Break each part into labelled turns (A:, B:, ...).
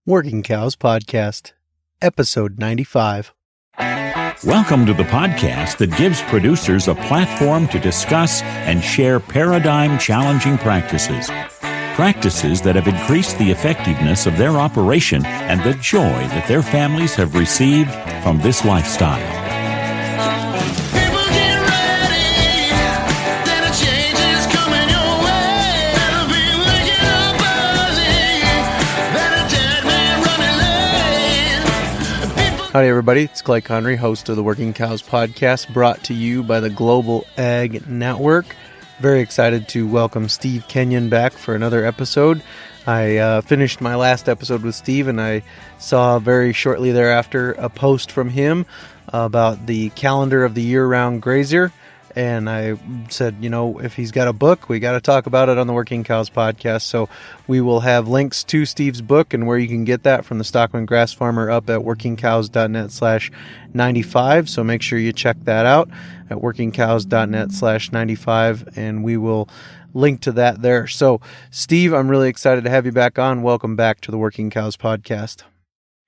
A: Working Cows Podcast, Episode 95.
B: Welcome to the podcast that gives producers a platform to discuss and share paradigm-challenging practices. Practices that have increased the effectiveness of their operation and the joy that their families have received from this lifestyle.
A: Howdy, everybody. It's Clay Connery, host of the Working Cows Podcast, brought to you by the Global Ag Network. Very excited to welcome Steve Kenyon back for another episode. I finished my last episode with Steve, and I saw very shortly thereafter a post from him about the calendar of the Year-Round Grazier. And I said, if he's got a book, we got to talk about it on the Working Cows Podcast. So we will have links to Steve's book and where you can get that from the Stockman Grass Farmer up at workingcows.net/95. So make sure you check that out at workingcows.net/95, and we will link to that there. So, Steve, I'm really excited to have you back on. Welcome back to the Working Cows Podcast.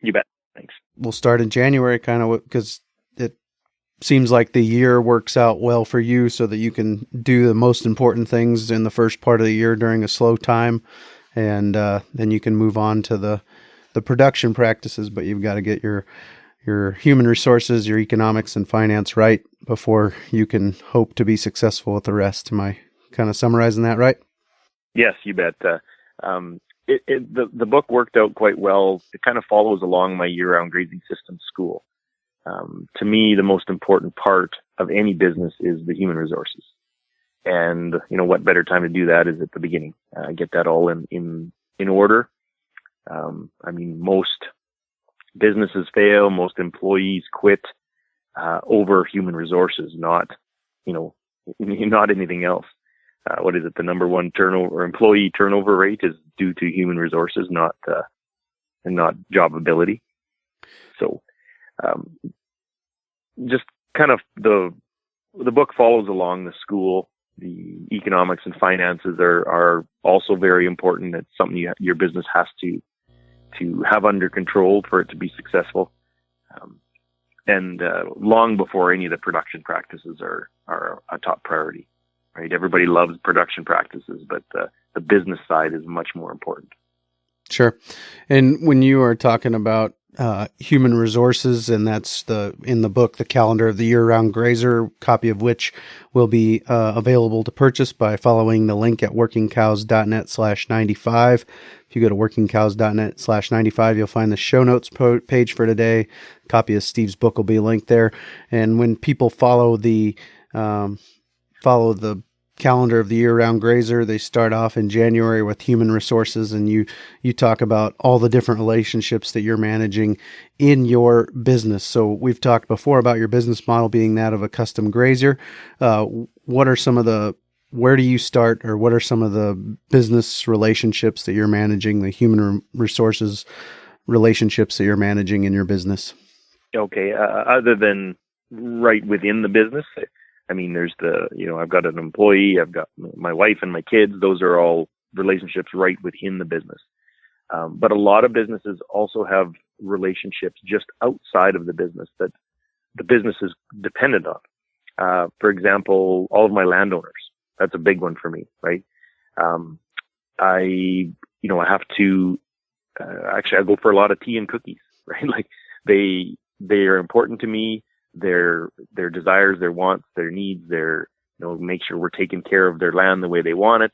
C: You bet. Thanks.
A: We'll start in January, kind of, because it seems like the year works out well for you so that you can do the most important things in the first part of the year during a slow time, and then you can move on to the production practices, but you've got to get your human resources, your economics and finance right before you can hope to be successful with the rest. Am I kind of summarizing that right?
C: Yes, you bet. The book worked out quite well. It kind of follows along my year-round grazing system school. To me, the most important part of any business is the human resources. And, what better time to do that is at the beginning, get that all in order. Most businesses fail, most employees quit, over human resources, not anything else. What is it? The number one employee turnover rate is due to human resources, not job ability. So, just kind of the book follows along the school. The economics and finances are also very important. It's something your business has to have under control for it to be successful. And long before any of the production practices are a top priority, right? Everybody loves production practices, but the business side is much more important.
A: Sure. And when you are talking about human resources, and that's in the book, The Calendar of the Year-Round Grazier, copy of which will be available to purchase by following the link at workingcows.net/95. If you go to workingcows.net/95, you'll find the show notes page for today. A copy of Steve's book will be linked there. And when people follow the calendar of the Year-Round Grazier, they start off in January with human resources, and you talk about all the different relationships that you're managing in your business. So we've talked before about your business model being that of a custom grazier. Where do you start, or what are some of the business relationships that you're managing, the human resources relationships that you're managing in your business?
C: Okay. Other than right within the business, there's I've got an employee, I've got my wife and my kids. Those are all relationships right within the business. But a lot of businesses also have relationships just outside of the business that the business is dependent on. For example, all of my landowners. That's a big one for me, right? I have to, I go for a lot of tea and cookies, right? Like they are important to me. Their desires, their wants, their needs, make sure we're taking care of their land the way they want it.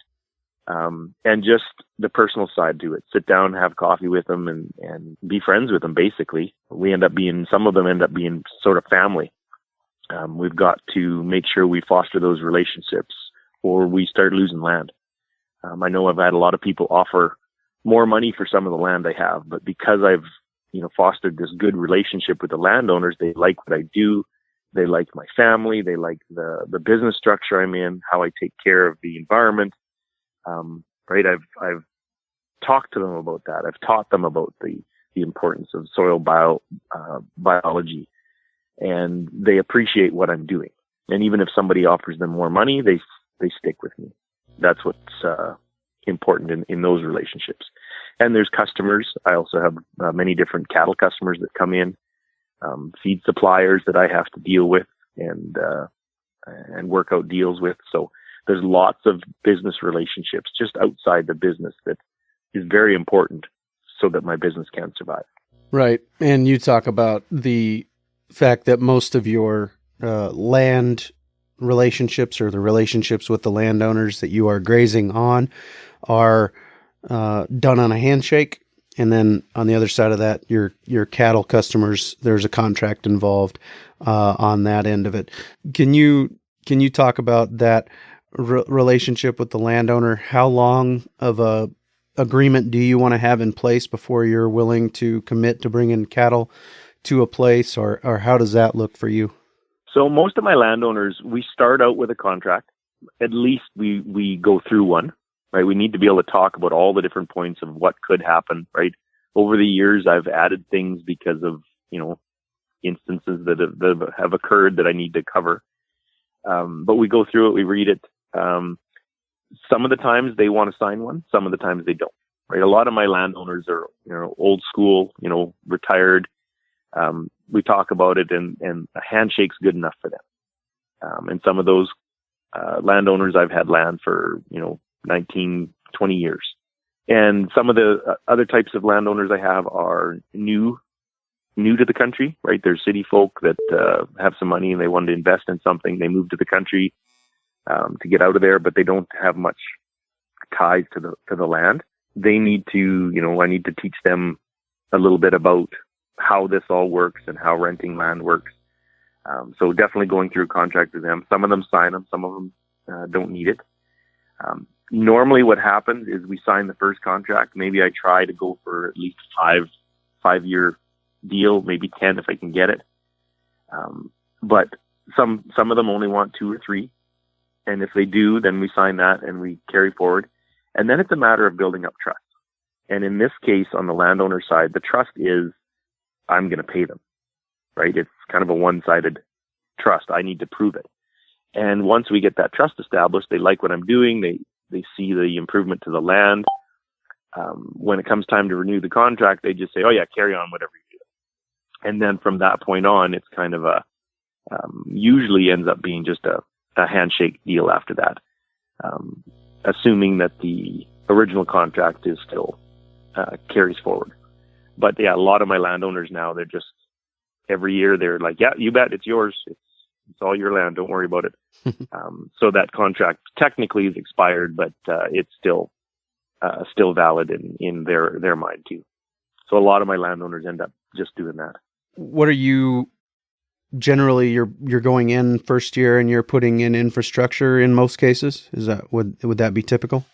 C: And just the personal side to it. Sit down, have coffee with them and be friends with them, basically. Some of them end up being sort of family. We've got to make sure we foster those relationships or we start losing land. I know I've had a lot of people offer more money for some of the land I have, but because I've fostered this good relationship with the landowners, they like what I do. They like my family. They like the business structure I'm in, how I take care of the environment. Right. I've talked to them about that. I've taught them about the importance of soil biology, and they appreciate what I'm doing. And even if somebody offers them more money, they stick with me. That's what's important in those relationships. And there's customers. I also have many different cattle customers that come in, feed suppliers that I have to deal with and work out deals with. So there's lots of business relationships just outside the business that is very important so that my business can survive.
A: Right. And you talk about the fact that most of your land relationships, or the relationships with the landowners that you are grazing on, are done on a handshake. And then on the other side of that, your cattle customers, there's a contract involved on that end of it. Can you talk about that relationship with the landowner? How long of a agreement do you want to have in place before you're willing to commit to bringing cattle to a place, or how does that look for you?
C: So most of my landowners, we start out with a contract. At least we go through one, right? We need to be able to talk about all the different points of what could happen, right? Over the years, I've added things because of, instances that have occurred that I need to cover. But we go through it, we read it. Some of the times they want to sign one, some of the times they don't, right? A lot of my landowners are, old school, retired. We talk about it and a handshake's good enough for them. And some of those landowners, I've had land for, 19, 20 years. And some of the other types of landowners I have are new to the country, right? They're city folk that have some money and they want to invest in something. They move to the country to get out of there, but they don't have much ties to the land. They need to, I need to teach them a little bit about how this all works and how renting land works. So definitely going through a contract with them. Some of them sign them, some of them don't need it. Normally what happens is we sign the first contract. Maybe I try to go for at least five-year deal, maybe 10 if I can get it. But some of them only want 2 or 3. And if they do, then we sign that and we carry forward. And then it's a matter of building up trust. And in this case, on the landowner side, the trust is I'm going to pay them, right? It's kind of a one-sided trust. I need to prove it. And once we get that trust established, they like what I'm doing. They see the improvement to the land. When it comes time to renew the contract, they just say, oh yeah, carry on whatever you do. And then from that point on, it's kind of usually ends up being just a handshake deal after that. Assuming that the original contract is still carries forward. But yeah, a lot of my landowners now, they're just, every year they're like, yeah, you bet, it's yours. It's all your land. Don't worry about it. So that contract technically is expired, but it's still valid in their mind too. So a lot of my landowners end up just doing that.
A: What are you generally? You're going in first year and you're putting in infrastructure in most cases. Is that would that be typical?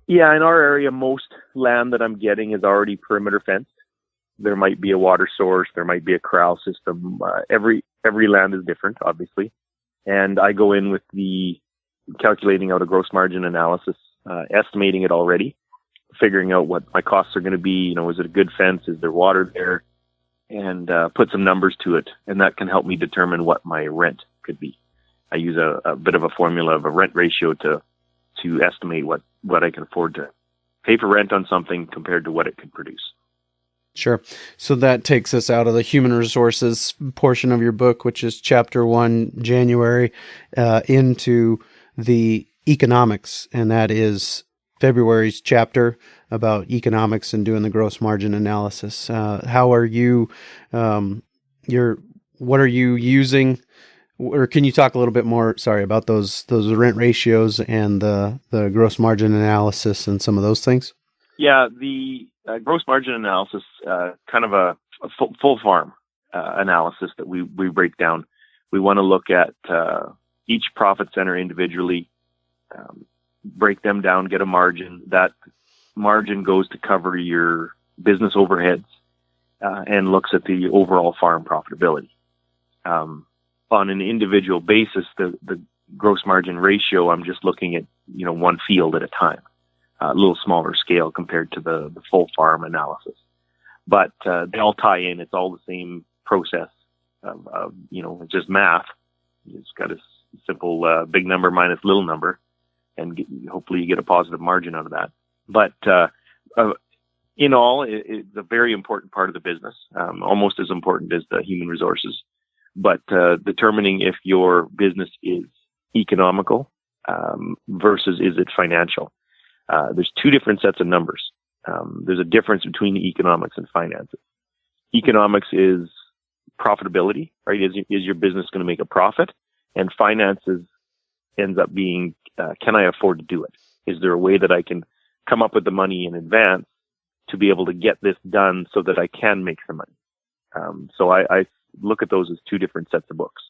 C: Yeah, in our area, most land that I'm getting is already perimeter fenced. There might be a water source. There might be a corral system. Every land is different, obviously. And I go in with the calculating out a gross margin analysis, estimating it already, figuring out what my costs are going to be. Is it a good fence? Is there water there? And put some numbers to it. And that can help me determine what my rent could be. I use a bit of a formula of a rent ratio to estimate what I can afford to pay for rent on something compared to what it could produce.
A: Sure. So that takes us out of the human resources portion of your book, which is chapter 1, January, into the economics. And that is February's chapter about economics and doing the gross margin analysis. How are you, what are you using? Or can you talk a little bit more, about those rent ratios and the gross margin analysis and some of those things?
C: Yeah, the gross margin analysis, kind of a full farm analysis that we break down. We want to look at each profit center individually, break them down, get a margin. That margin goes to cover your business overheads and looks at the overall farm profitability. On an individual basis, the gross margin ratio, I'm just looking at one field at a time. A little smaller scale compared to the full farm analysis. But they all tie in. It's all the same process of it's just math. It's got a simple big number minus little number, and hopefully you get a positive margin out of that. But in all, it's a very important part of the business, almost as important as the human resources. But determining if your business is economical versus is it financial. There's two different sets of numbers. There's a difference between the economics and finances. Economics is profitability, right? Is your business going to make a profit? And finances ends up being, can I afford to do it? Is there a way that I can come up with the money in advance to be able to get this done so that I can make some money? So I look at those as two different sets of books.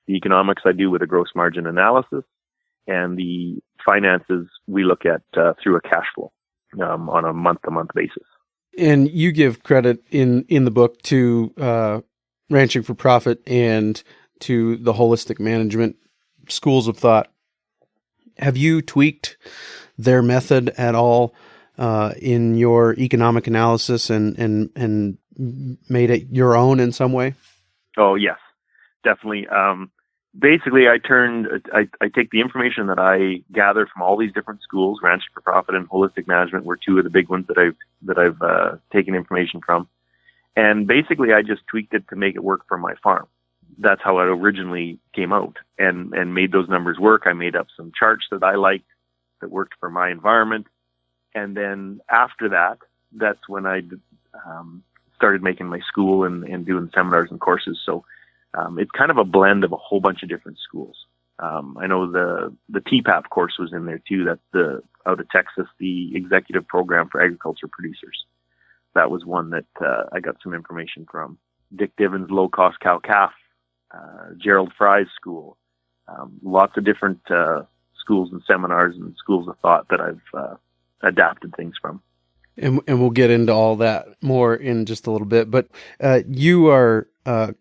C: The economics I do with a gross margin analysis, and the finances we look at through a cash flow on a month-to-month basis.
A: And you give credit in the book to Ranching for Profit and to the holistic management schools of thought. Have you tweaked their method at all in your economic analysis and made it your own in some way?
C: Oh, yes, definitely. Basically, I take the information that I gather from all these different schools. Ranching for Profit and holistic management were two of the big ones that I've taken information from, and basically I just tweaked it to make it work for my farm. That's how it originally came out, and made those numbers work. I made up some charts that I liked that worked for my environment, and then after that, that's when I started making my school and doing seminars and courses. So. It's kind of a blend of a whole bunch of different schools. I know the TPAP course was in there too. That's out of Texas, the Executive Program for Agriculture Producers. That was one that I got some information from. Dick Diven's Low Cost Cow Calf, Gerald Fry's school, lots of different schools and seminars and schools of thought that I've adapted things from.
A: And we'll get into all that more in just a little bit. But you are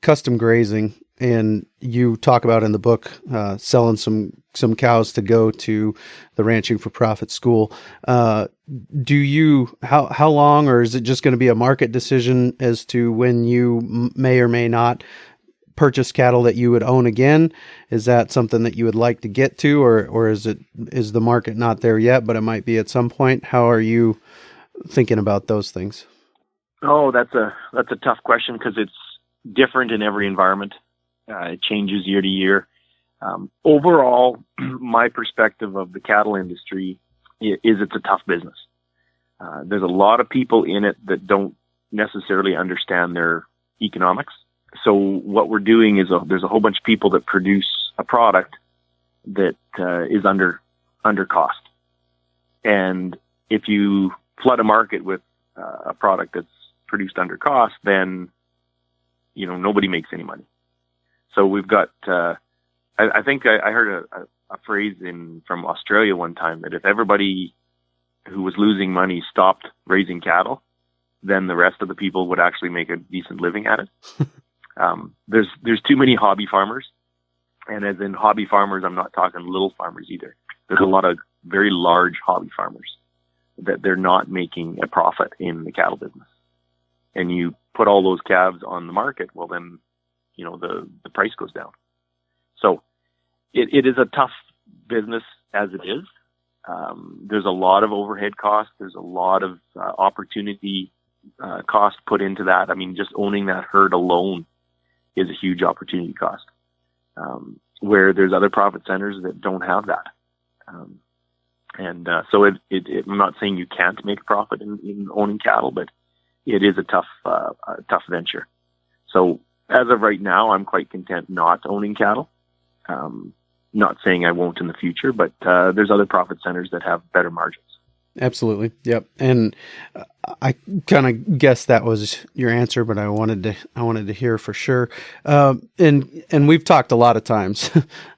A: custom grazing, and you talk about in the book selling some cows to go to the Ranching for Profit school. Do you how long, or is it just going to be a market decision as to when you may or may not purchase cattle that you would own again? Is that something that you would like to get to, or is the market not there yet, but it might be at some point? How are you thinking about those things?
C: Oh, that's a tough question because it's different in every environment. It changes year to year. Overall, my perspective of the cattle industry is it's a tough business. There's a lot of people in it that don't necessarily understand their economics. So what we're doing is there's a whole bunch of people that produce a product that is under cost. And if you flood a market with a product that's produced under cost, then nobody makes any money. So we've got. I think I heard a phrase from Australia one time that if everybody who was losing money stopped raising cattle, then the rest of the people would actually make a decent living at it. There's too many hobby farmers, and as in hobby farmers, I'm not talking little farmers either. There's a lot of very large hobby farmers that they're not making a profit in the cattle business. And you put all those calves on the market, well then, the price goes down. So it is a tough business as it is. There's a lot of overhead costs. There's a lot of opportunity cost put into that. I mean, just owning that herd alone is a huge opportunity cost, where there's other profit centers that don't have that. So I'm not saying you can't make a profit in owning cattle, but it is a tough venture. So as of right now, I'm quite content not owning cattle. Not saying I won't in the future, but there's other profit centers that have better margins.
A: Absolutely. Yep. And I kind of guessed that was your answer, but I wanted to hear for sure. And we've talked a lot of times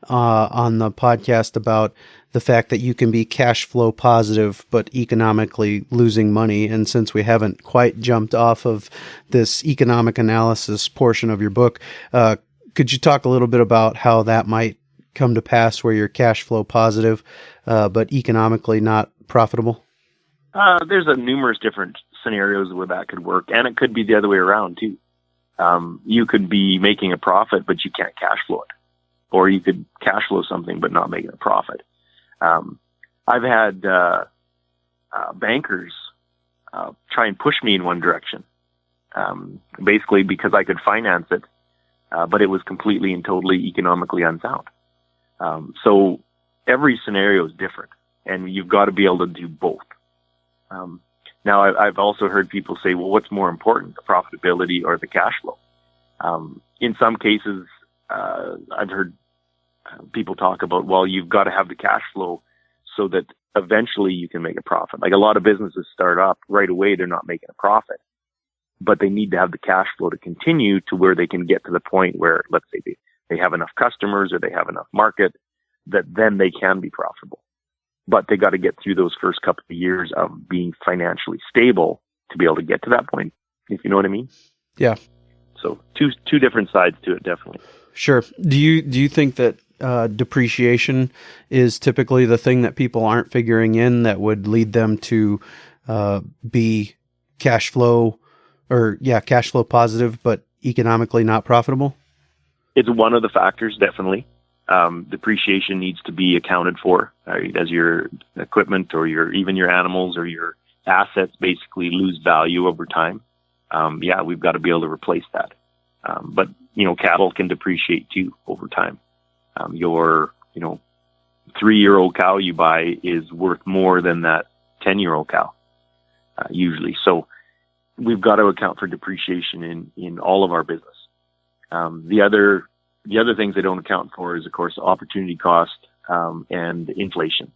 A: on the podcast about the fact that you can be cash flow positive, but economically losing money. And since we haven't quite jumped off of this economic analysis portion of your book, could you talk a little bit about how that might come to pass where you're cash flow positive, but economically not profitable?
C: There's numerous different scenarios where that could work, and it could be the other way around too. You could be making a profit, but you can't cash flow it, or you could cash flow something but not making a profit. I've had bankers try and push me in one direction, basically because I could finance it, but it was completely and totally economically unsound. So every scenario is different, and you've got to be able to do both. Now, I've also heard people say, well, what's more important, the profitability or the cash flow? In some cases, I've heard people talk about, well, you've got to have the cash flow so that eventually you can make a profit. Like a lot of businesses start up right away, they're not making a profit, but they need to have the cash flow to continue to where they can get to the point where, let's say, they have enough customers or they have enough market that then they can be profitable. But they got to get through those first couple of years of being financially stable to be able to get to that point, if you know what I mean.
A: Yeah.
C: So two different sides to it, definitely.
A: Sure. Do you think that depreciation is typically the thing that people aren't figuring in that would lead them to be cash flow positive, but economically not profitable?
C: It's one of the factors, definitely. Depreciation needs to be accounted for as your equipment or even your animals or your assets basically lose value over time. We've got to be able to replace that. But cattle can depreciate too over time. Your 3-year-old cow you buy is worth more than that 10-year-old cow, usually. So we've got to account for depreciation in all of our business. The other things they don't account for is, of course, opportunity cost and inflation.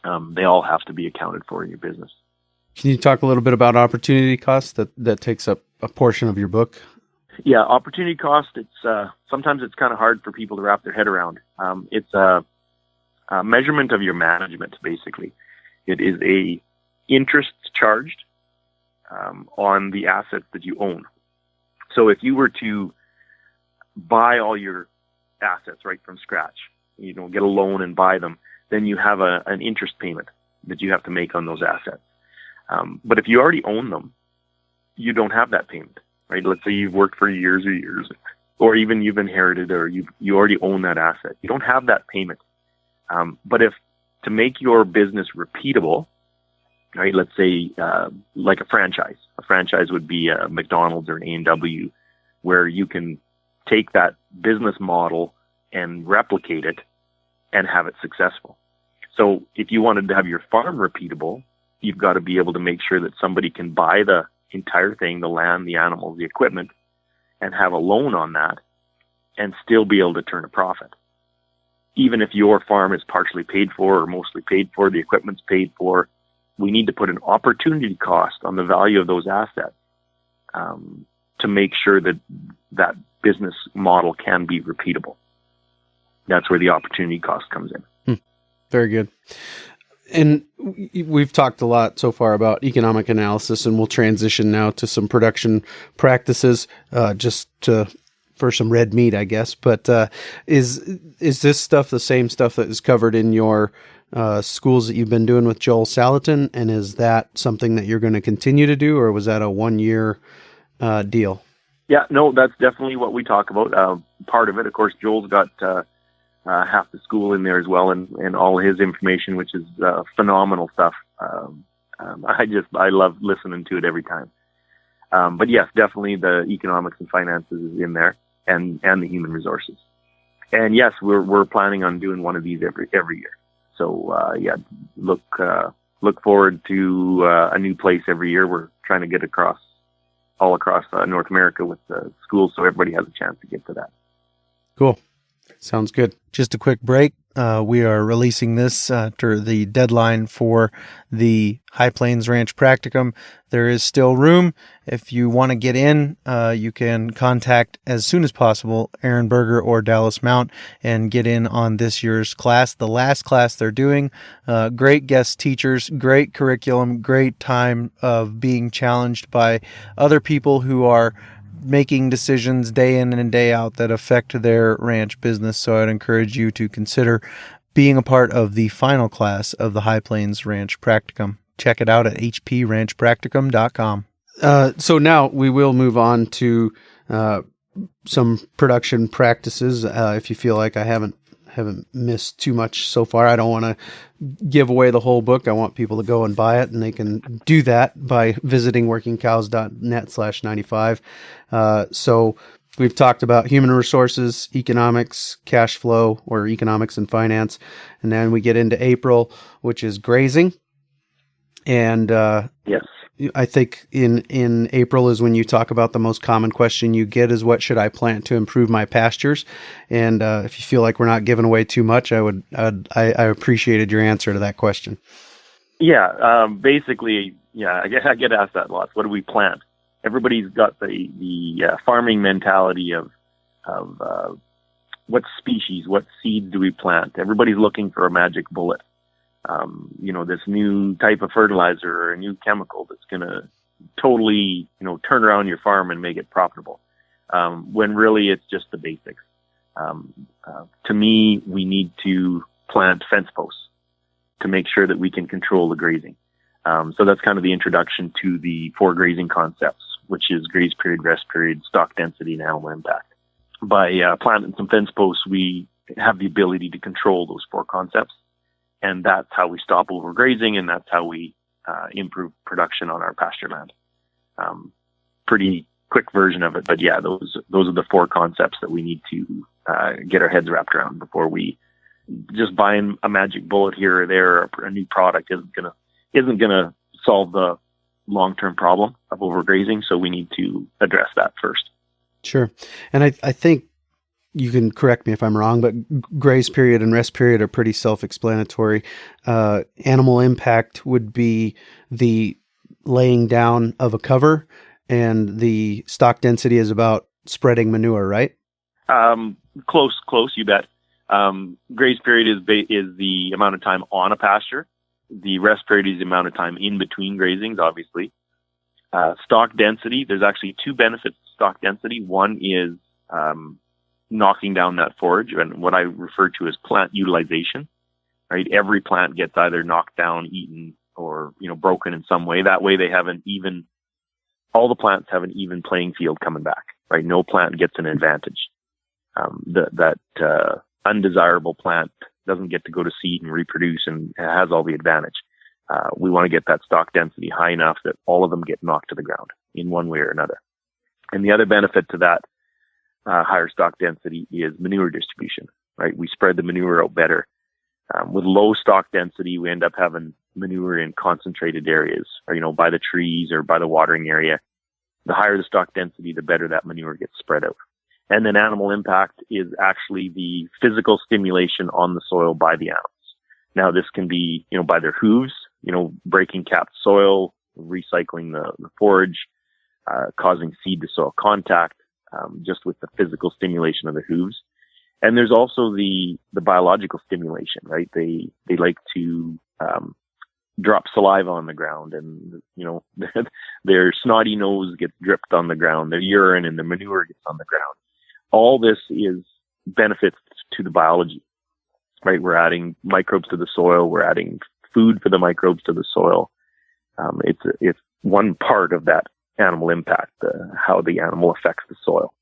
C: They all have to be accounted for in your business.
A: Can you talk a little bit about opportunity cost that takes up a portion of your book?
C: Yeah, opportunity cost. It's sometimes it's kind of hard for people to wrap their head around. It's a measurement of your management, basically. It is a interest charged on the assets that you own. So if you were to buy all your assets right from scratch, get a loan and buy them, then you have an interest payment that you have to make on those assets. But if you already own them, you don't have that payment, right? Let's say you've worked for years, or even you've inherited, or you already own that asset. You don't have that payment. But if to make your business repeatable, right? Let's say like a franchise would be a McDonald's or an A&W, where you can take that business model and replicate it and have it successful. So if you wanted to have your farm repeatable, you've got to be able to make sure that somebody can buy the entire thing, the land, the animals, the equipment, and have a loan on that and still be able to turn a profit. Even if your farm is partially paid for or mostly paid for, the equipment's paid for, we need to put an opportunity cost on the value of those assets to make sure that that business model can be repeatable. That's where the opportunity cost comes in.
A: Very good. And we've talked a lot so far about economic analysis, and we'll transition now to some production practices, for some red meat, I guess. But is this stuff the same stuff that is covered in your schools that you've been doing with Joel Salatin? And is that something that you're going to continue to do, or was that a 1-year deal?
C: Yeah, no, that's definitely what we talk about. Part of it, of course, Joel's got half the school in there as well, and all his information, which is phenomenal stuff. I love listening to it every time. But yes, definitely the economics and finances is in there, and the human resources. And yes, we're planning on doing one of these every year. So look forward to a new place every year. We're trying to get all across North America with the schools, so everybody has a chance to get to that.
A: Cool. Sounds good. Just a quick break. We are releasing this after the deadline for the High Plains Ranch Practicum. There is still room. If you want to get in, you can contact as soon as possible Aaron Berger or Dallas Mount and get in on this year's class. The last class they're doing, great guest teachers, great curriculum, great time of being challenged by other people who are making decisions day in and day out that affect their ranch business. So I'd encourage you to consider being a part of the final class of the High Plains Ranch Practicum. Check it out at hpranchpracticum.com. So now we will move on to some production practices. If you feel like I haven't haven't missed too much so far. I don't want to give away the whole book. I want people to go and buy it, and they can do that by visiting workingcows.net/95. So we've talked about human resources, economics, cash flow, or economics and finance. And then we get into April, which is grazing. And
C: yes,
A: I think in April is when you talk about the most common question you get is, what should I plant to improve my pastures? And if you feel like we're not giving away too much, I appreciated your answer to that question.
C: Yeah, basically, yeah, I get asked that lots. What do we plant? Everybody's got the farming mentality of what species, what seeds do we plant? Everybody's looking for a magic bullet. This new type of fertilizer or a new chemical that's going to totally, turn around your farm and make it profitable. When really it's just the basics. To me, we need to plant fence posts to make sure that we can control the grazing. So that's kind of the introduction to the 4 grazing concepts, which is graze period, rest period, stock density, and animal impact. By planting some fence posts, we have the ability to control those 4 concepts. And that's how we stop overgrazing, and that's how we improve production on our pasture land. Pretty quick version of it, but yeah, those are the 4 concepts that we need to get our heads wrapped around before we just buying a magic bullet here or there, or a new product isn't gonna solve the long-term problem of overgrazing. So we need to address that first.
A: Sure, and I think, you can correct me if I'm wrong, but graze period and rest period are pretty self-explanatory. Animal impact would be the laying down of a cover, and the stock density is about spreading manure, right?
C: Close, you bet. Graze period is the amount of time on a pasture. The rest period is the amount of time in between grazings, obviously. Stock density, there's actually 2 benefits to stock density. One is knocking down that forage, and what I refer to as plant utilization, right? Every plant gets either knocked down, eaten, or, broken in some way. That way all the plants have an even playing field coming back, right? No plant gets an advantage. That undesirable plant doesn't get to go to seed and reproduce and has all the advantage. We want to get that stock density high enough that all of them get knocked to the ground in one way or another. And the other benefit to that higher stock density is manure distribution, right? We spread the manure out better. With low stock density, we end up having manure in concentrated areas, or, by the trees or by the watering area. The higher the stock density, the better that manure gets spread out. And then animal impact is actually the physical stimulation on the soil by the animals. Now, this can be, by their hooves, breaking capped soil, recycling the forage, causing seed to soil contact, just with the physical stimulation of the hooves. And there's also the biological stimulation, right? They like to drop saliva on the ground, and their snotty nose gets dripped on the ground, their urine and the manure gets on the ground. All this is benefits to the biology, right? We're adding microbes to the soil, we're adding food for the microbes to the soil. It's one part of that animal impact, how the animal affects the soil.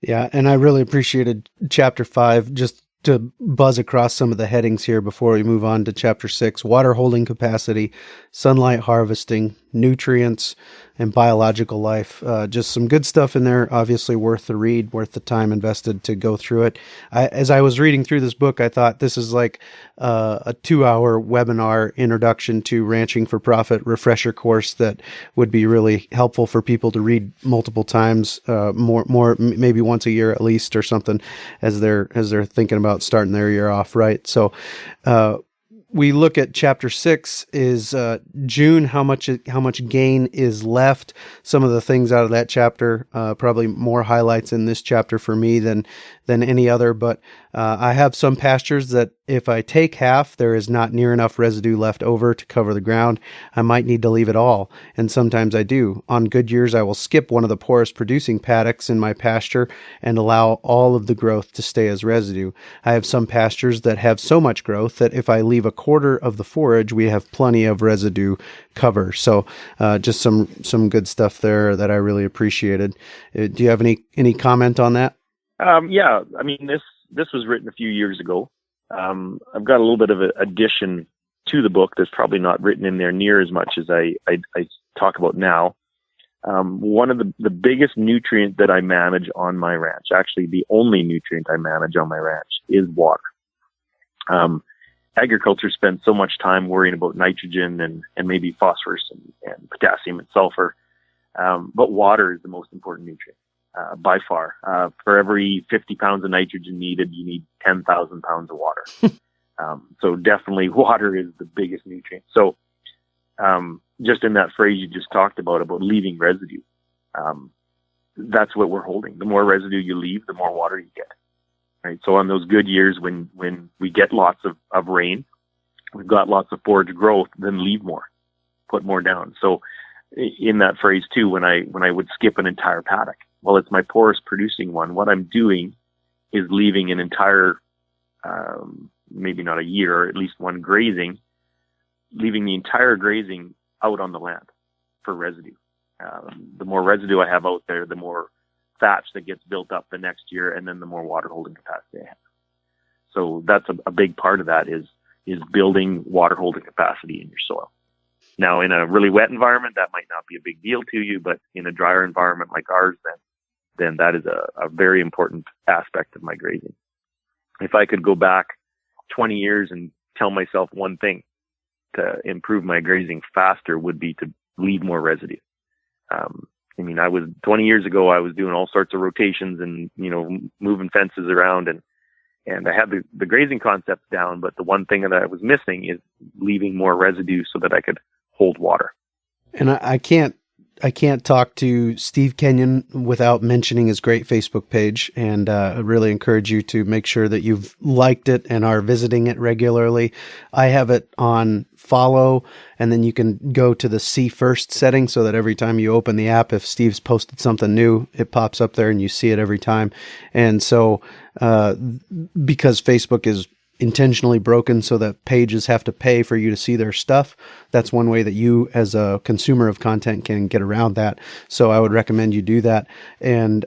A: Yeah, and I really appreciated Chapter 5, just to buzz across some of the headings here before we move on to Chapter 6, water holding capacity, sunlight harvesting, nutrients, and biological life. Just some good stuff in there, obviously worth the read, worth the time invested to go through it. As I was reading through this book, I thought this is like a 2-hour webinar introduction to ranching for profit refresher course that would be really helpful for people to read multiple times, more maybe once a year at least or something, as they're thinking about starting their year off right. So we look at Chapter 6 is June, how much gain is left. Some of the things out of that chapter, probably more highlights in this chapter for me than any other, but I have some pastures that if I take half, there is not near enough residue left over to cover the ground. I might need to leave it all, and sometimes I do. On good years, I will skip one of the poorest producing paddocks in my pasture and allow all of the growth to stay as residue. I have some pastures that have so much growth that if I leave a quarter of the forage, we have plenty of residue cover. So just some good stuff there that I really appreciated. Do you have any comment on that?
C: Yeah, I mean, this was written a few years ago. I've got a little bit of an addition to the book that's probably not written in there near as much as I talk about now. One of the biggest nutrient that I manage on my ranch, actually the only nutrient I manage on my ranch, is water. Agriculture spends so much time worrying about nitrogen and maybe phosphorus and potassium and sulfur. But water is the most important nutrient, by far. For every 50 pounds of nitrogen needed, you need 10,000 pounds of water. So definitely water is the biggest nutrient. So, just in that phrase you just talked about leaving residue, that's what we're holding. The more residue you leave, the more water you get. Right. So on those good years when we get lots of rain, we've got lots of forage growth, then leave more, put more down. So in that phrase too, when I would skip an entire paddock, well, it's my poorest producing one. What I'm doing is leaving an entire, maybe not a year, or at least one grazing, leaving the entire grazing out on the land for residue. The more residue I have out there, the more thatch that gets built up the next year, and then the more water holding capacity I have. So that's a big part of that is building water holding capacity in your soil. Now, in a really wet environment, that might not be a big deal to you, but in a drier environment like ours, then that is a very important aspect of my grazing. If I could go back 20 years and tell myself one thing to improve my grazing faster, would be to leave more residue. I mean, 20 years ago, I was doing all sorts of rotations and, moving fences around and I had the grazing concepts down, but the one thing that I was missing is leaving more residue so that I could hold water.
A: And I can't talk to Steve Kenyon without mentioning his great Facebook page. And I really encourage you to make sure that you've liked it and are visiting it regularly. I have it on follow, and then you can go to the see first setting so that every time you open the app, if Steve's posted something new, it pops up there and you see it every time. And so because Facebook is intentionally broken so that pages have to pay for you to see their stuff, that's one way that you as a consumer of content can get around that. So I would recommend you do that. And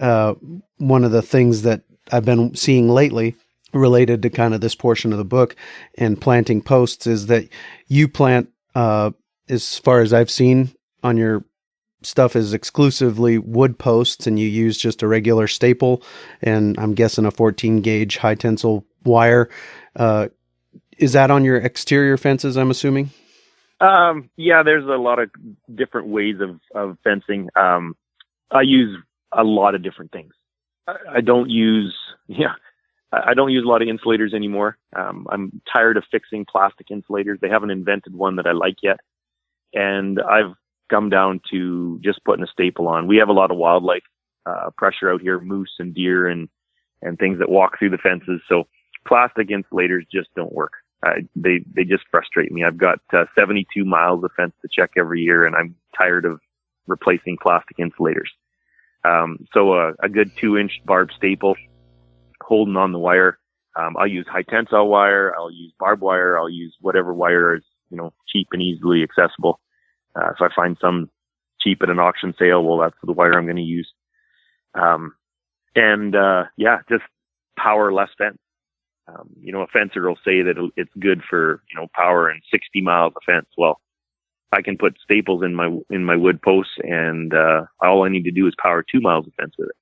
A: one of the things that I've been seeing lately related to kind of this portion of the book and planting posts is that you plant, as far as I've seen on your stuff, is exclusively wood posts, and you use just a regular staple, and I'm guessing a 14 gauge high tensile wire. Is that on your exterior fences, I'm assuming?
C: Yeah, there's a lot of different ways of fencing. I use a lot of different things. I don't use a lot of insulators anymore. I'm tired of fixing plastic insulators. They haven't invented one that I like yet. And I've come down to just putting a staple on. We have a lot of wildlife pressure out here, moose and deer and things that walk through the fences. So plastic insulators just don't work. They just frustrate me. I've got 72 miles of fence to check every year, and I'm tired of replacing plastic insulators. So a good 2-inch barb staple holding on the wire. I'll use high tensile wire. I'll use barbed wire. I'll use whatever wire is, cheap and easily accessible. If I find some cheap at an auction sale, well, that's the wire I'm going to use. Just power less fence. A fencer will say that it's good for, power and 60 miles of fence. Well, I can put staples in my wood posts, and all I need to do is power 2 miles of fence with it.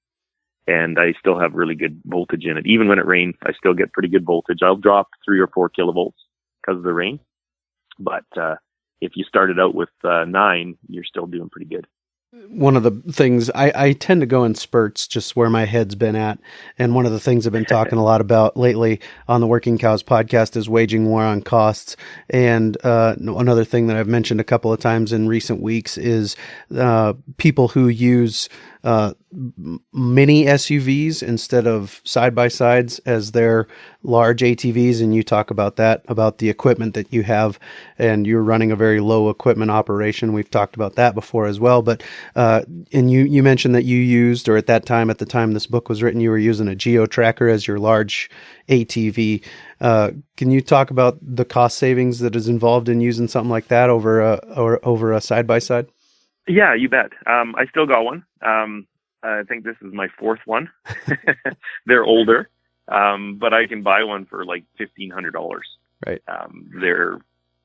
C: And I still have really good voltage in it. Even when it rains, I still get pretty good voltage. I'll drop 3 or 4 kilovolts because of the rain. But if you started out with 9, you're still doing pretty good.
A: One of the things I tend to go in spurts, just where my head's been at. And one of the things I've been talking a lot about lately on the Working Cows podcast is waging war on costs. And another thing that I've mentioned a couple of times in recent weeks is people who use mini SUVs instead of side-by-sides as their large ATVs. And you talk about that, about the equipment that you have, and you're running a very low equipment operation. We've talked about that before as well. But and you mentioned that you used, or at the time this book was written, you were using a geo tracker as your large ATV. Can you talk about the cost savings that is involved in using something like that over a side-by-side?
C: Yeah, you bet. I still got one. I think this is my 4th one. They're older. but I can buy one for like $1,500.
A: Right.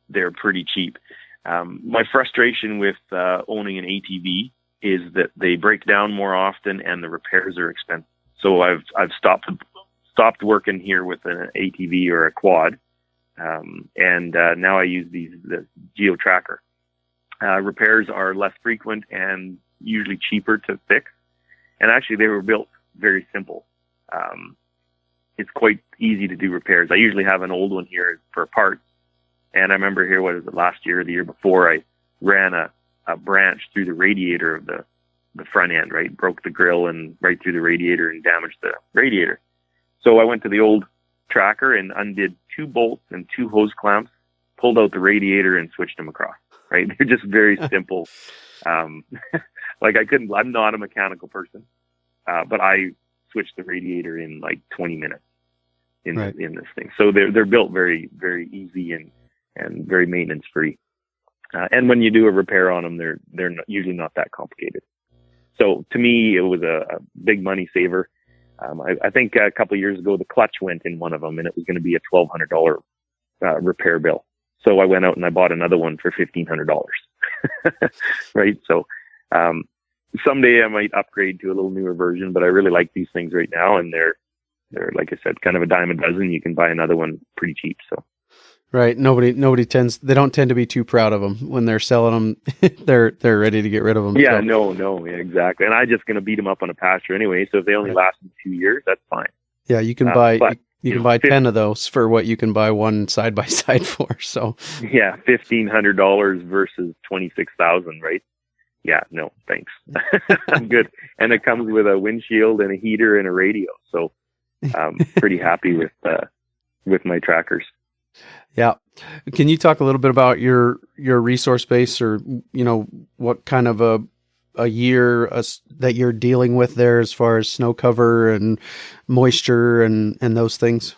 C: They're pretty cheap. My frustration with owning an ATV is that they break down more often and the repairs are expensive. So I've stopped working here with an ATV or a quad, and now I use the Geo Tracker. Repairs are less frequent and usually cheaper to fix. And actually, they were built very simple. It's quite easy to do repairs. I usually have an old one here for parts. And I remember here, what was it, last year or the year before, I ran a branch through the radiator of the front end, right? Broke the grill and right through the radiator and damaged the radiator. So I went to the old tracker and undid 2 bolts and 2 hose clamps, pulled out the radiator and switched them across, right? They're just very simple. Like I'm not a mechanical person, but I switched the radiator in like 20 minutes in this thing. So they're built very, very easy and very maintenance free. And when you do a repair on them, they're usually not that complicated. So to me, it was a big money saver. I think a couple of years ago, the clutch went in one of them and it was going to be a $1,200 repair bill. So I went out and I bought another one for $1,500. Right. So, someday I might upgrade to a little newer version, but I really like these things right now. And they're, like I said, kind of a dime a dozen. You can buy another one pretty cheap. So.
A: Right. They don't tend to be too proud of them when they're selling them. They're ready to get rid of them.
C: Yeah, so. No, exactly. And I'm just going to beat them up on a pasture anyway. So if they only last me 2 years, that's fine.
A: Yeah. You can buy, you can buy 10 of those for what you can buy one side by side for. So
C: yeah, $1,500 versus $26,000, right? Yeah, no, thanks. I'm good. And it comes with a windshield and a heater and a radio. So I'm pretty happy with my trackers.
A: Yeah. Can you talk a little bit about your resource base, or, what kind of a year that you're dealing with there as far as snow cover and moisture and those things?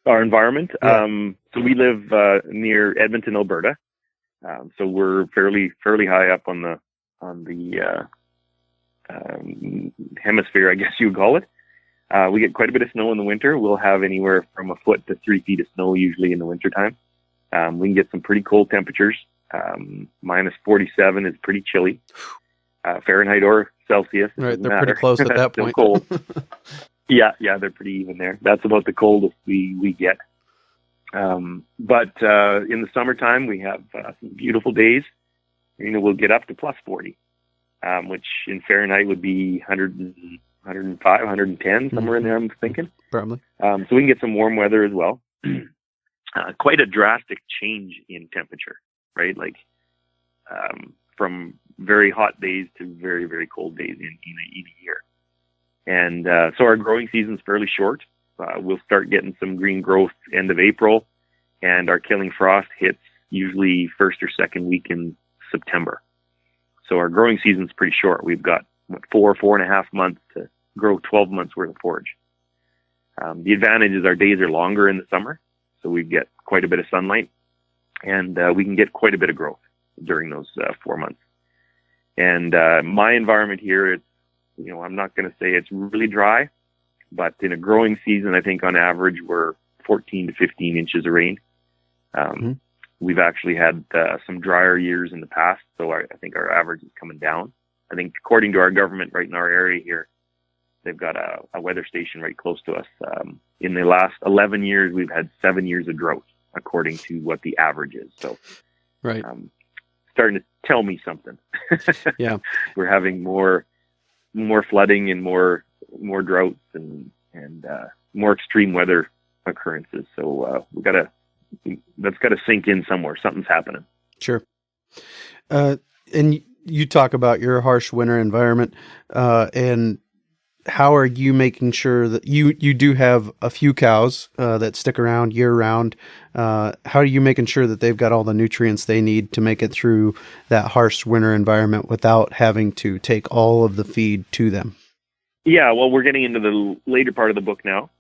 C: Our environment. Yeah. So we live near Edmonton, Alberta. So we're fairly high up on the hemisphere, I guess you would call it. We get quite a bit of snow in the winter. We'll have anywhere from a foot to 3 feet of snow usually in the wintertime. We can get some pretty cold temperatures. Minus 47 is pretty chilly. Fahrenheit or Celsius.
A: Right, they're pretty close at that point.
C: Cold. Yeah, they're pretty even there. That's about the coldest we get. But in the summertime, we have some beautiful days. We'll get up to plus 40, which in Fahrenheit would be 105, 110, somewhere in there, I'm thinking.
A: Probably.
C: So we can get some warm weather as well. Quite a drastic change in temperature, right? Like from very hot days to very, very cold days in a year. And so our growing season's fairly short. We'll start getting some green growth end of April, and our killing frost hits usually first or second week in September. So our growing season's pretty short. We've got 4.5 months to grow 12 months worth of forage. The advantage is our days are longer in the summer, so we get quite a bit of sunlight, and we can get quite a bit of growth during those 4 months. And my environment here, it's, I'm not going to say it's really dry, but in a growing season, I think on average we're 14 to 15 inches of rain. We've actually had some drier years in the past, so I think our average is coming down. I think according to our government right in our area here, they've got a weather station right close to us. In the last 11 years, we've had 7 years of drought, according to what the average is. So,
A: right.
C: Starting to tell me something.
A: Yeah. We're
C: having more flooding and more droughts and more extreme weather occurrences. So that's got to sink in somewhere. Something's happening.
A: Sure. And you talk about your harsh winter environment, and how are you making sure that you do have a few cows that stick around year round? How are you making sure that they've got all the nutrients they need to make it through that harsh winter environment without having to take all of the feed to them?
C: Yeah, well, we're getting into the later part of the book now.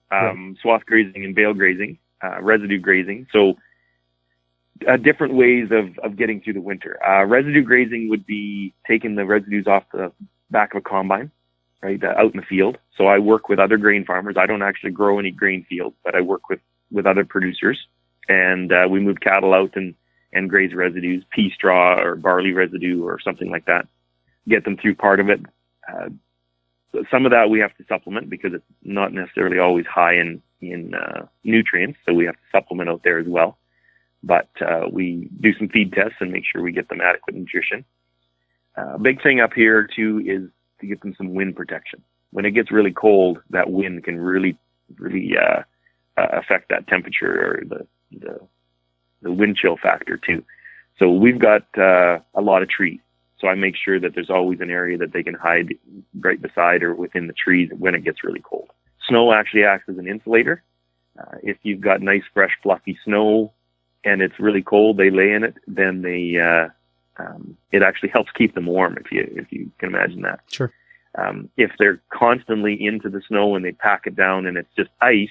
C: Swath grazing and bale grazing, residue grazing. So different ways of getting through the winter. Residue grazing would be taking the residues off the back of a combine right, out in the field. So I work with other grain farmers. I don't actually grow any grain fields, but I work with other producers, and we move cattle out and graze residues, pea straw or barley residue or something like that, get them through part of it. Some of that we have to supplement because it's not necessarily always high in nutrients, so we have to supplement out there as well. But we do some feed tests and make sure we get them adequate nutrition. Big thing up here too is to get them some wind protection. When it gets really cold, that wind can really affect that temperature or the wind chill factor too. So we've got a lot of trees. So I make sure that there's always an area that they can hide right beside or within the trees when it gets really cold. Snow actually acts as an insulator. If you've got nice, fresh, fluffy snow and it's really cold, they lay in it, then it actually helps keep them warm, if you can imagine that.
A: Sure.
C: If they're constantly into the snow and they pack it down and it's just ice,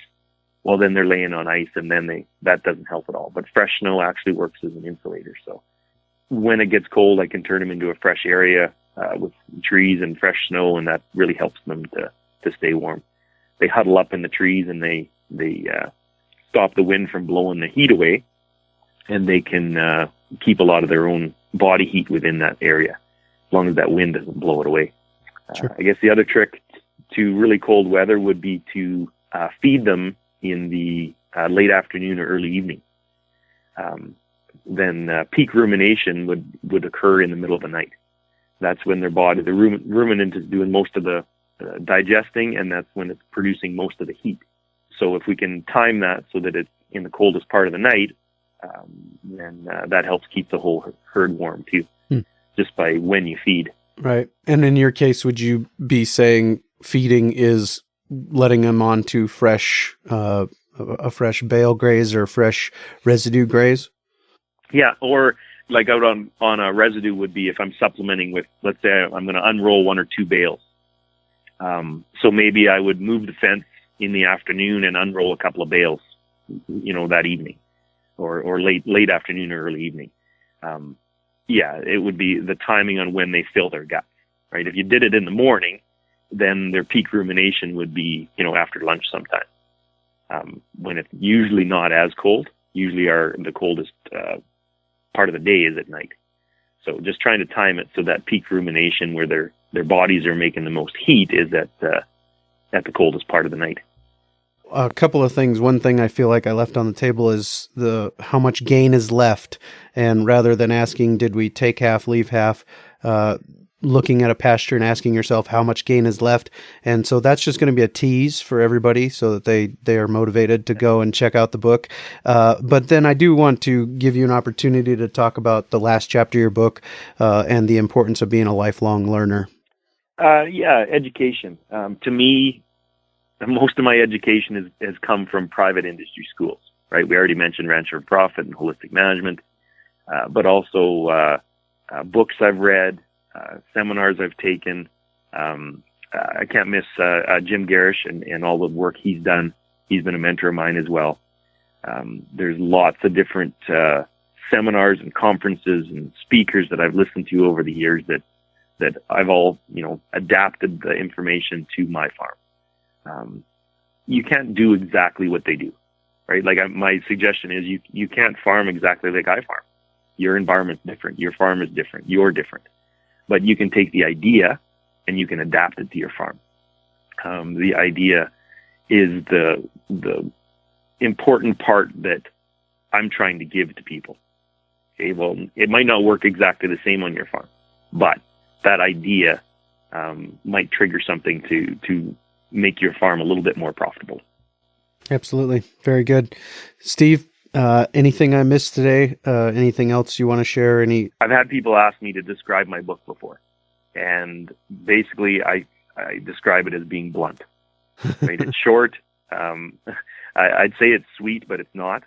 C: well, then they're laying on ice, and then that doesn't help at all. But fresh snow actually works as an insulator. So when it gets cold, I can turn them into a fresh area with trees and fresh snow, and that really helps them to stay warm. They huddle up in the trees, and they stop the wind from blowing the heat away, and they can keep a lot of their own body heat within that area, as long as that wind doesn't blow it away.
A: Sure.
C: I guess the other trick to really cold weather would be to feed them in the late afternoon or early evening. Then peak rumination would occur in the middle of the night. That's when their body, the ruminant, is doing most of the digesting, and that's when it's producing most of the heat. So if we can time that so that it's in the coldest part of the night, then that helps keep the whole herd warm too, just by when you feed.
A: Right. And in your case, would you be saying feeding is letting them onto fresh, a fresh bale graze or fresh residue graze?
C: Yeah, or like out on a residue would be if I'm supplementing with, let's say I'm going to unroll 1 or 2 bales. So maybe I would move the fence in the afternoon and unroll a couple of bales, that evening, or late afternoon or early evening. It would be the timing on when they fill their guts, right? If you did it in the morning, then their peak rumination would be, after lunch sometime. When it's usually not as cold, usually the coldest part of the day is at night. So just trying to time it so that peak rumination, where their bodies are making the most heat, is at the coldest part of the night.
A: A couple of things. One thing I feel like I left on the table is how much gain is left. And rather than asking, did we take half, leave half, looking at a pasture and asking yourself how much gain is left. And so that's just going to be a tease for everybody so that they are motivated to go and check out the book. But then I do want to give you an opportunity to talk about the last chapter of your book and the importance of being a lifelong learner.
C: Education. To me, most of my education has come from private industry schools, right? We already mentioned Rancher for Profit and Holistic Management, but also books I've read, seminars I've taken. I can't miss Jim Garish and all the work he's done. He's been a mentor of mine as well. There's lots of different seminars and conferences and speakers that I've listened to over the years that I've all, adapted the information to my farm. You can't do exactly what they do, right? Like my suggestion is you can't farm exactly like I farm. Your environment's different. Your farm is different. You're different. But you can take the idea and you can adapt it to your farm. The idea is the important part that I'm trying to give to people. Okay, well, it might not work exactly the same on your farm, but that idea might trigger something to make your farm a little bit more profitable. Absolutely.
A: Very good. Steve, anything I missed today? Anything else you want to share?
C: I've had people ask me to describe my book before, and basically I describe it as being blunt. Right? It's short. I'd say it's sweet, but it's not.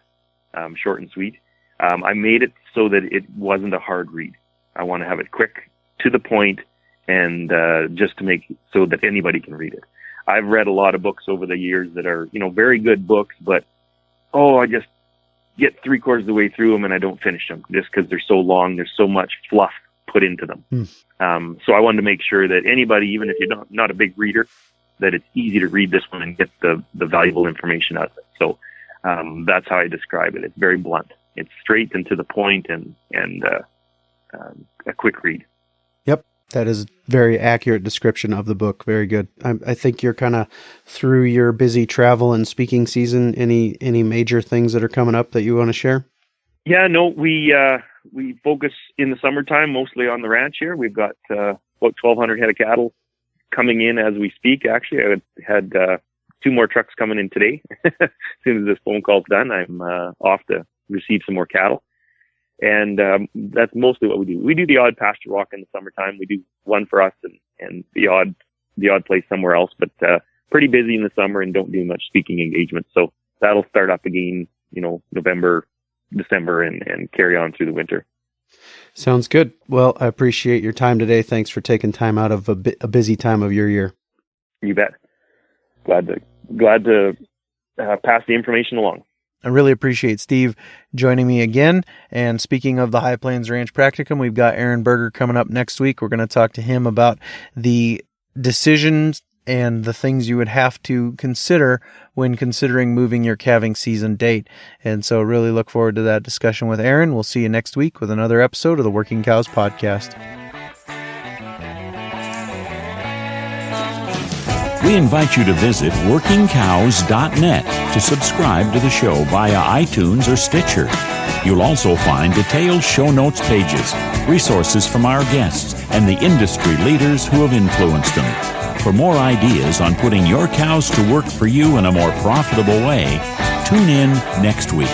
C: Short and sweet. I made it so that it wasn't a hard read. I want to have it quick, to the point, and just to make so that anybody can read it. I've read a lot of books over the years that are, very good books, but, I just get 3/4 of the way through them and I don't finish them just because they're so long. There's so much fluff put into them. So I wanted to make sure that anybody, even if you're not a big reader, that it's easy to read this one and get the valuable information out of it. So that's how I describe it. It's very blunt. It's straight and to the point, and a quick read.
A: Yep, that is a very accurate description of the book. Very good. I think you're kind of through your busy travel and speaking season. Any major things that are coming up that you want to share?
C: Yeah, no, we focus in the summertime mostly on the ranch here. We've got about 1,200 head of cattle coming in as we speak. Actually, I had 2 more trucks coming in today. As soon as this phone call's done, I'm off to receive some more cattle. And that's mostly what we do. We do the odd pasture walk in the summertime. We do one for us and the odd place somewhere else, but pretty busy in the summer and don't do much speaking engagements. So that'll start up again, November, December, and carry on through the winter.
A: Sounds good. Well, I appreciate your time today. Thanks for taking time out of a busy time of your year.
C: You bet. Glad to pass the information along.
A: I really appreciate Steve joining me again. And speaking of the High Plains Ranch Practicum, we've got Aaron Berger coming up next week. We're going to talk to him about the decisions and the things you would have to consider when considering moving your calving season date. And so really look forward to that discussion with Aaron. We'll see you next week with another episode of the Working Cows Podcast.
B: We invite you to visit workingcows.net to subscribe to the show via iTunes or Stitcher. You'll also find detailed show notes pages, resources from our guests, and the industry leaders who have influenced them. For more ideas on putting your cows to work for you in a more profitable way, tune in next week.